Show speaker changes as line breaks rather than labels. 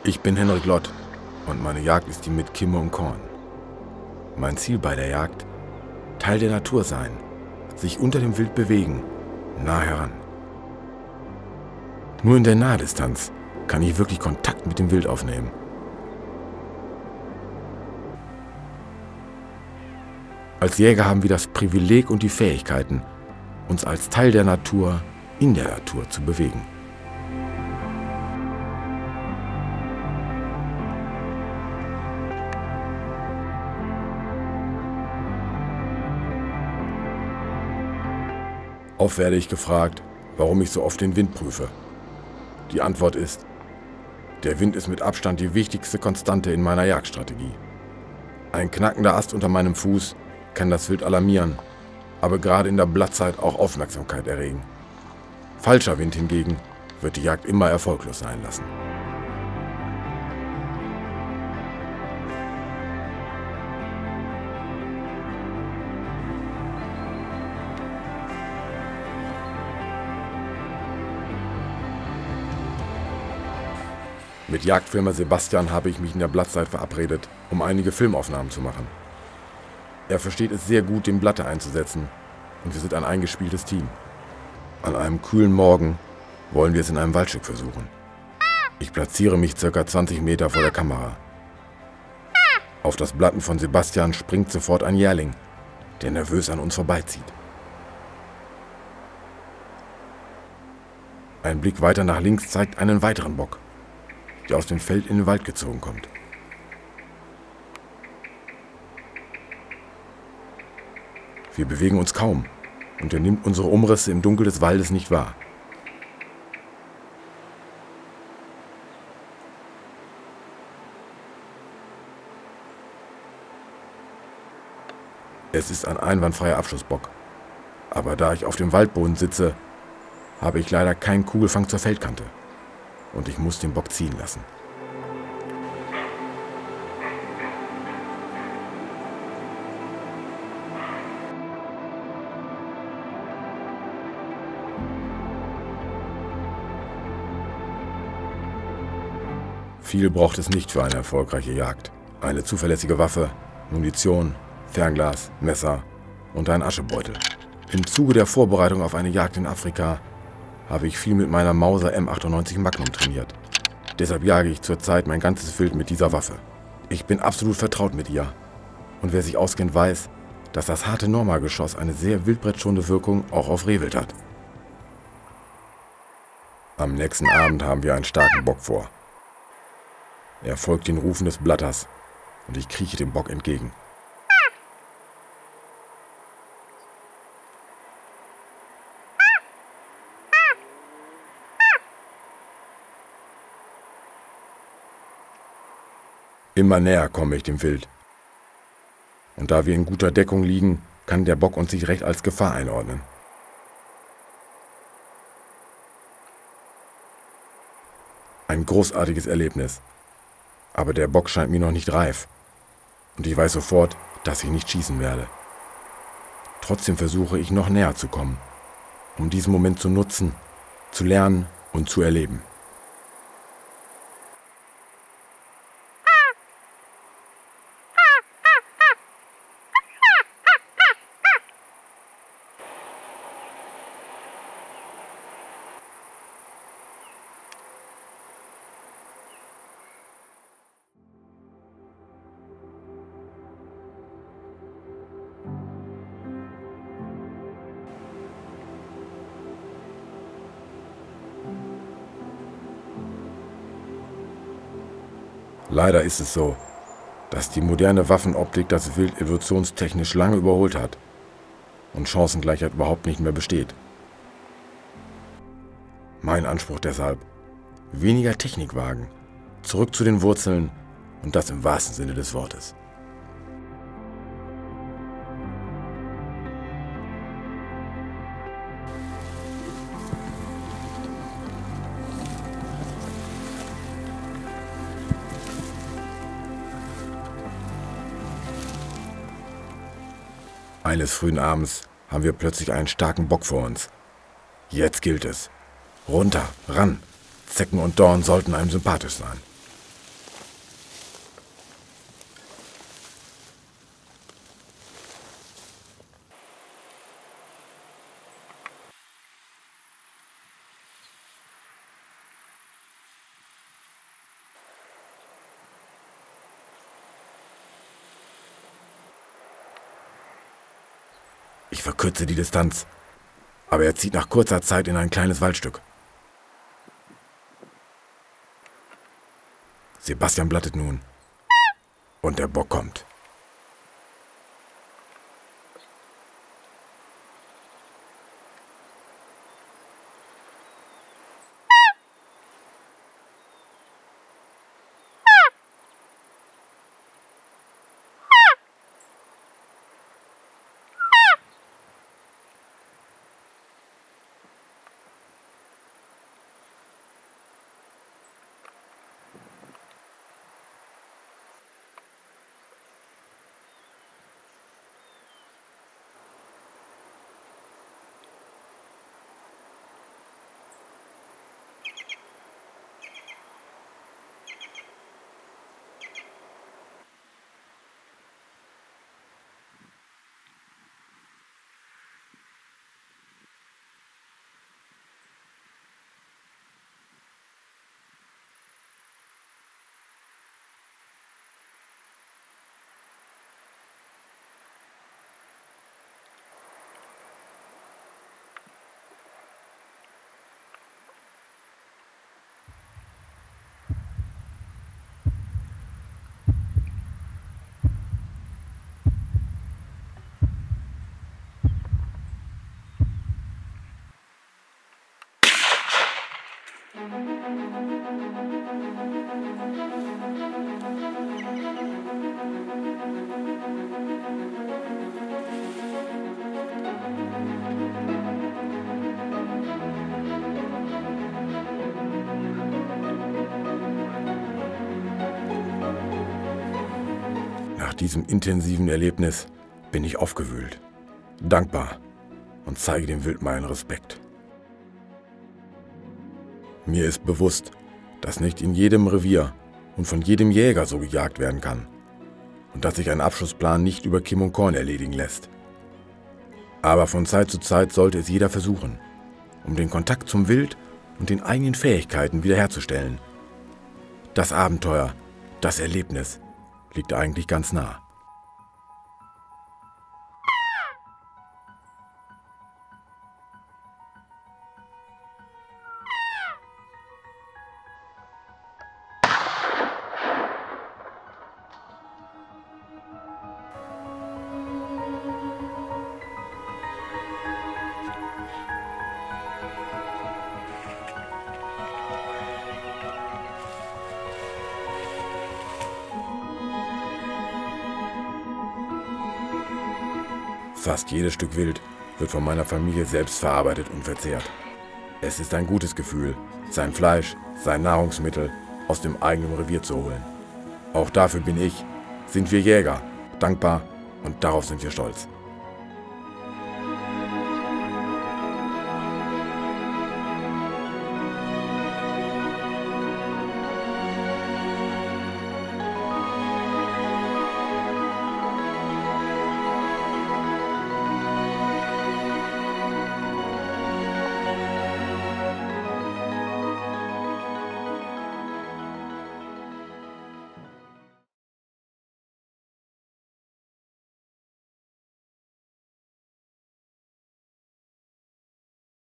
Ich bin Henrik Lott und meine Jagd ist die mit Kimme und Korn. Mein Ziel bei der Jagd: Teil der Natur sein, sich unter dem Wild bewegen, nah heran. Nur in der Nahdistanz kann ich wirklich Kontakt mit dem Wild aufnehmen. Als Jäger haben wir das Privileg und die Fähigkeiten, uns als Teil der Natur in der Natur zu bewegen. Oft werde ich gefragt, warum ich so oft den Wind prüfe. Die Antwort ist: Der Wind ist mit Abstand die wichtigste Konstante in meiner Jagdstrategie. Ein knackender Ast unter meinem Fuß kann das Wild alarmieren, aber gerade in der Blattzeit auch Aufmerksamkeit erregen. Falscher Wind hingegen wird die Jagd immer erfolglos sein lassen. Mit Jagdfilmer Sebastian habe ich mich in der Blattzeit verabredet, um einige Filmaufnahmen zu machen. Er versteht es sehr gut, den Blatte einzusetzen, und wir sind ein eingespieltes Team. An einem kühlen Morgen wollen wir es in einem Waldstück versuchen. Ich platziere mich ca. 20 Meter vor der Kamera. Auf das Blatten von Sebastian springt sofort ein Jährling, der nervös an uns vorbeizieht. Ein Blick weiter nach links zeigt einen weiteren Bock, der aus dem Feld in den Wald gezogen kommt. Wir bewegen uns kaum und er nimmt unsere Umrisse im Dunkel des Waldes nicht wahr. Es ist ein einwandfreier Abschussbock, aber da ich auf dem Waldboden sitze, habe ich leider keinen Kugelfang zur Feldkante und ich muss den Bock ziehen lassen. Viel braucht es nicht für eine erfolgreiche Jagd. Eine zuverlässige Waffe, Munition, Fernglas, Messer und ein Aschebeutel. Im Zuge der Vorbereitung auf eine Jagd in Afrika habe ich viel mit meiner Mauser M98 Magnum trainiert. Deshalb jage ich zurzeit mein ganzes Wild mit dieser Waffe. Ich bin absolut vertraut mit ihr. Und wer sich auskennt, weiß, dass das harte Norma-Geschoss eine sehr wildbrettschonende Wirkung auch auf Rehwild hat. Am nächsten Abend haben wir einen starken Bock vor. Er folgt den Rufen des Blatters und ich krieche dem Bock entgegen. Immer näher komme ich dem Wild. Und da wir in guter Deckung liegen, kann der Bock uns sich recht als Gefahr einordnen. Ein großartiges Erlebnis. Aber der Bock scheint mir noch nicht reif. Und ich weiß sofort, dass ich nicht schießen werde. Trotzdem versuche ich noch näher zu kommen, um diesen Moment zu nutzen, zu lernen und zu erleben. Leider ist es so, dass die moderne Waffenoptik das Wild evolutionstechnisch lange überholt hat und Chancengleichheit überhaupt nicht mehr besteht. Mein Anspruch deshalb: weniger Technik wagen, zurück zu den Wurzeln und das im wahrsten Sinne des Wortes. Eines frühen Abends haben wir plötzlich einen starken Bock vor uns. Jetzt gilt es. Runter, ran. Zecken und Dorn sollten einem sympathisch sein. Ich verkürze die Distanz, aber er zieht nach kurzer Zeit in ein kleines Waldstück. Sebastian blattet nun. Und der Bock kommt. Nach diesem intensiven Erlebnis bin ich aufgewühlt, dankbar und zeige dem Wild meinen Respekt. Mir ist bewusst, dass nicht in jedem Revier und von jedem Jäger so gejagt werden kann und dass sich ein Abschussplan nicht über Kim und Korn erledigen lässt. Aber von Zeit zu Zeit sollte es jeder versuchen, um den Kontakt zum Wild und den eigenen Fähigkeiten wiederherzustellen. Das Abenteuer, das Erlebnis liegt eigentlich ganz nah. Fast jedes Stück Wild wird von meiner Familie selbst verarbeitet und verzehrt. Es ist ein gutes Gefühl, sein Fleisch, sein Nahrungsmittel aus dem eigenen Revier zu holen. Auch dafür sind wir Jäger, dankbar und darauf sind wir stolz.